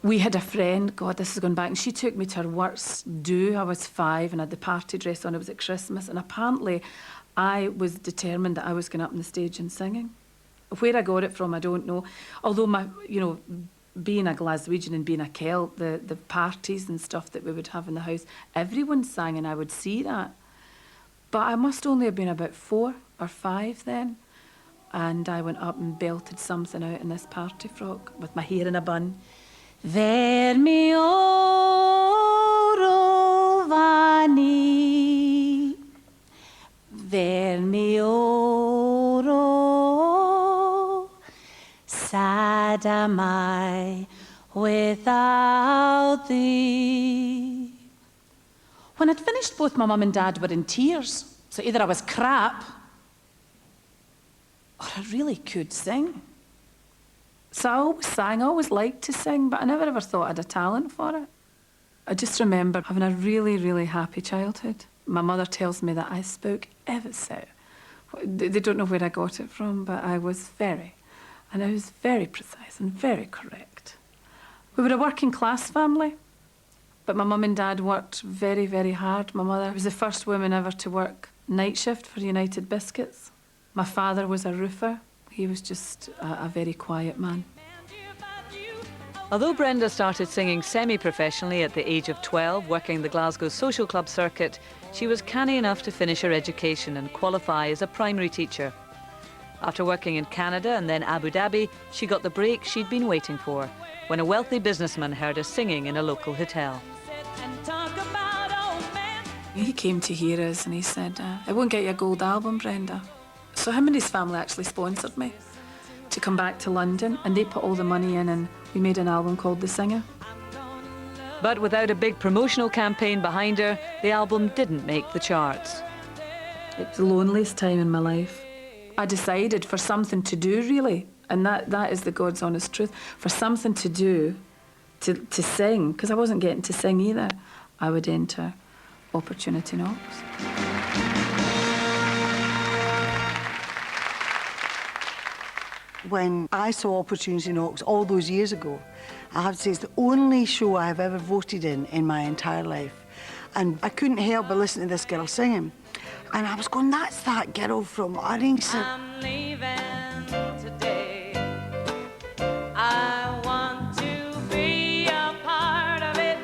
We had a friend, God, this is going back, and she took me to her worst do. I was 5 and I had the party dress on. It was at Christmas, and apparently I was determined that I was going up on the stage and singing. Where I got it from, I don't know. Although being a Glaswegian and being a Celt, the parties and stuff that we would have in the house, everyone sang and I would see that. But I must only have been about 4 or 5 then. And I went up and belted something out in this party frock with my hair in a bun. Vermi oro vani, vermi oro, sad am I without thee. When I'd finished, both my mum and dad were in tears. So either I was crap or I really could sing. So I always sang, I always liked to sing, but I never ever thought I had a talent for it. I just remember having a really, really happy childhood. My mother tells me that I spoke Evetso. They don't know where I got it from, but I was very precise and very correct. We were a working class family, but my mum and dad worked very, very hard. My mother was the first woman ever to work night shift for United Biscuits. My father was a roofer. He was just a very quiet man. Although Brenda started singing semi-professionally at the age of 12, working the Glasgow social club circuit, she was canny enough to finish her education and qualify as a primary teacher. After working in Canada and then Abu Dhabi, she got the break she'd been waiting for, when a wealthy businessman heard her singing in a local hotel. He came to hear us and he said, "I won't get you a gold album, Brenda." So him and his family actually sponsored me to come back to London, and they put all the money in, and we made an album called The Singer. But without a big promotional campaign behind her, the album didn't make the charts. It was the loneliest time in my life. I decided for something to do, really, and that is the God's honest truth, for something to do, to sing, because I wasn't getting to sing either, I would enter Opportunity Knocks. When I saw Opportunity Knocks all those years ago, I have to say it's the only show I have ever voted in my entire life. And I couldn't help but listen to this girl singing. And I was going, that's that girl from Urrington. I'm leaving today. I want to be a part of it.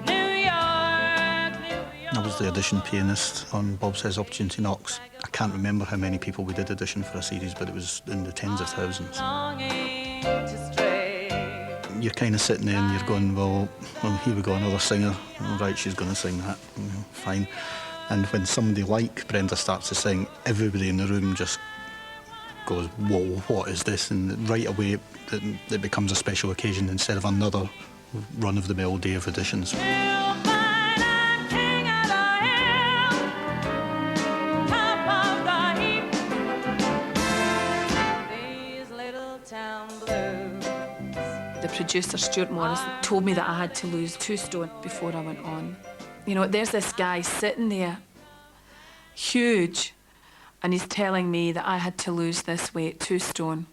New York, New York. I was the audition pianist on Bob Says Opportunity Knocks. I can't remember how many people we did audition for a series, but it was in the tens of thousands. You're kind of sitting there and you're going, well, here we go, another singer. Right, she's going to sing that. Fine. And when somebody like Brenda starts to sing, everybody in the room just goes, whoa, what is this? And right away, it becomes a special occasion instead of another run-of-the-mill day of auditions. The producer, Stuart Morris, told me that I had to lose 2 stone before I went on. You know, there's this guy sitting there, huge, and he's telling me that I had to lose this weight, 2 stone,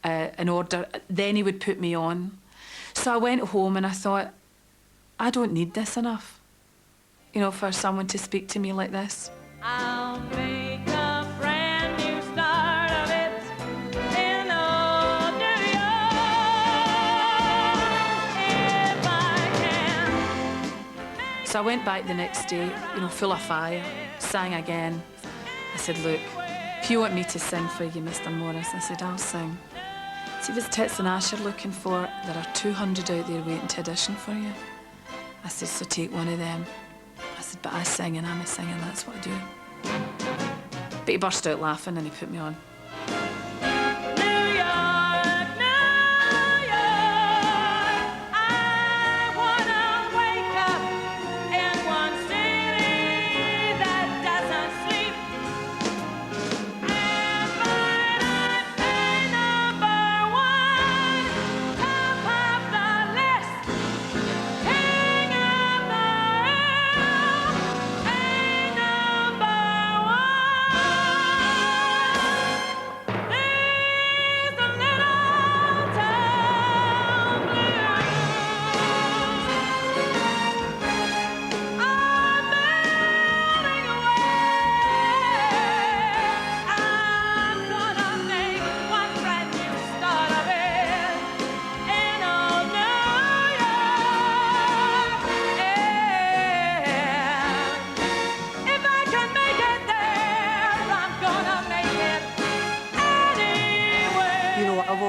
in order, then he would put me on. So I went home and I thought, I don't need this enough, you know, for someone to speak to me like this. I'll make a brand new start of it in old New York, if I can. So I went back the next day, you know, full of fire, sang again. I said, look, if you want me to sing for you, Mr. Morris, I said, I'll sing. See, if it's Tits and Ash you're looking for, there are 200 out there waiting to audition for you. I said, so take one of them. I said, but I sing and I'm a singer, that's what I do. But he burst out laughing and he put me on.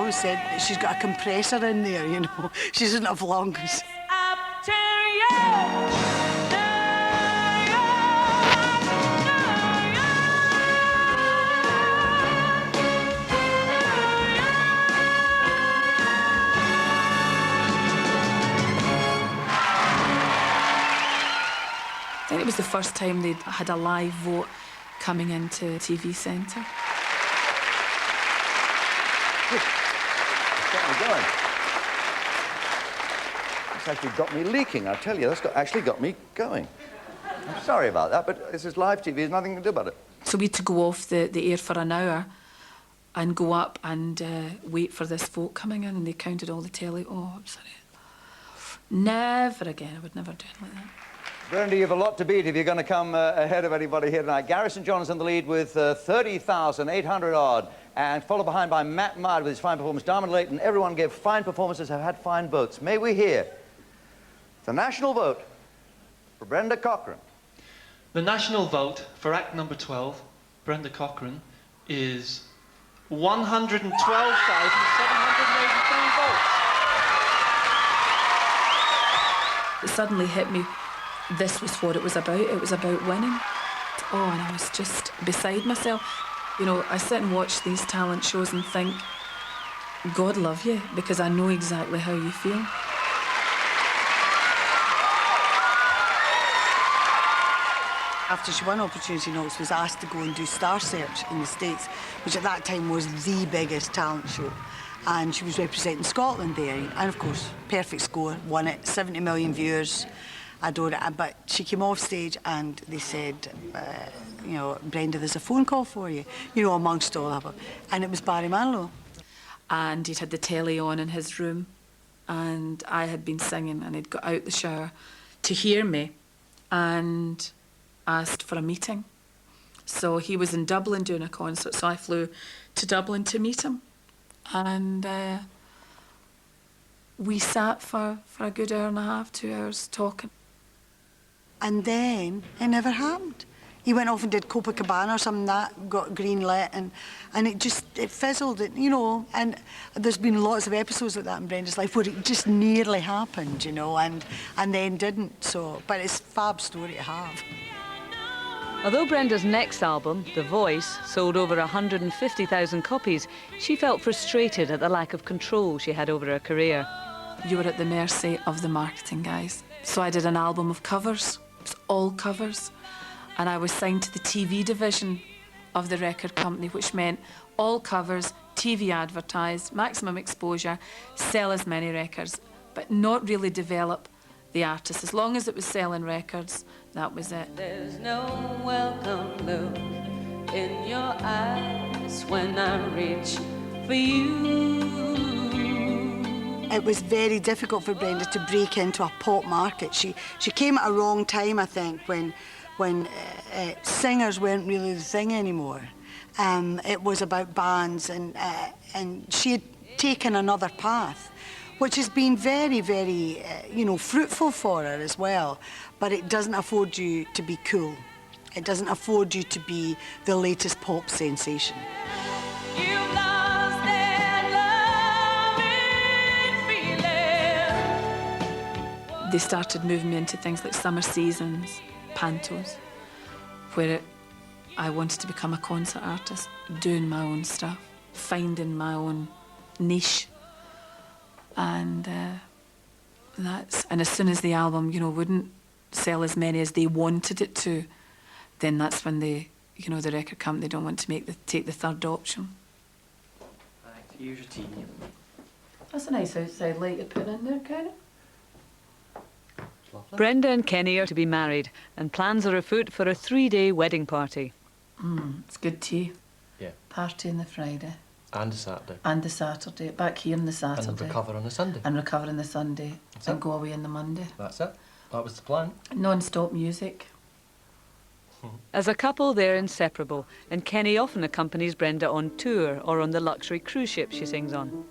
always said that she's got a compressor in there, you know. She doesn't have lungs. Up to you. I think it was the first time they'd had a live vote coming into TV Centre. It's got me going. It's actually got me leaking, I tell you. That's actually got me going. I'm sorry about that, but this is live TV. There's nothing to do about it. So we had to go off the air for an hour and go up and wait for this vote coming in, and they counted all the telly. Oh, I'm sorry. Never again. I would never do it like that. Brenda, you have a lot to beat if you're going to come ahead of anybody here tonight. Garrison John's in the lead with 30,800 odd, and followed behind by Matt Mudd with his fine performance. Diamond Leighton, everyone gave fine performances, have had fine votes. May we hear the national vote for Brenda Cochrane? The national vote for Act number 12, Brenda Cochrane, is 112,783 votes. It suddenly hit me. This was what it was about. It was about winning. Oh, and I was just beside myself. You know, I sit and watch these talent shows and think, God love you, because I know exactly how you feel. After she won Opportunity Knocks, was asked to go and do Star Search in the States, which at that time was the biggest talent show. And she was representing Scotland there. And of course, perfect score, won it, 70 million viewers. Adore it. But she came off stage and they said, you know, Brenda, there's a phone call for you, you know, amongst all of them. And it was Barry Manilow. And he'd had the telly on in his room, and I had been singing, and he'd got out the shower to hear me and asked for a meeting. So he was in Dublin doing a concert, so I flew to Dublin to meet him. And we sat for a good hour and a half, 2 hours talking. And then it never happened. He went off and did Copacabana or something that got greenlit, and it fizzled, you know. And there's been lots of episodes like that in Brenda's life where it just nearly happened, you know, and then didn't. So, but it's a fab story to have. Although Brenda's next album, The Voice, sold over 150,000 copies, she felt frustrated at the lack of control she had over her career. You were at the mercy of the marketing guys. So I did an album of covers. It was all covers. And I was signed to the TV division of the record company, which meant all covers, TV advertised, maximum exposure, sell as many records, but not really develop the artist. As long as it was selling records, that was it. There's no welcome look in your eyes when I reach for you. It was very difficult for Brenda to break into a pop market. She came at a wrong time, I think, when singers weren't really the thing anymore. It was about bands, and she had taken another path, which has been very, very, you know, fruitful for her as well. But it doesn't afford you to be cool. It doesn't afford you to be the latest pop sensation. You've lost that loving feeling. They started moving me into things like summer seasons, pantos, where I wanted to become a concert artist, doing my own stuff, finding my own niche. And and as soon as the album, you know, wouldn't sell as many as they wanted it to, then that's when they, you know, the record company don't want to take the third option. Right, here's your tea. That's a nice outside light you're putting in there, Karen. Brenda and Kenny are to be married, and plans are afoot for a 3-day wedding party. It's good tea. Yeah. Party on the Friday. And a Saturday. And the Saturday. Back here on the Saturday. And recover on the Sunday. And recover on the Sunday. That's and it. go away on the Monday. That's it. That was the plan. Non-stop music. As a couple, they're inseparable, and Kenny often accompanies Brenda on tour or on the luxury cruise ship she sings on.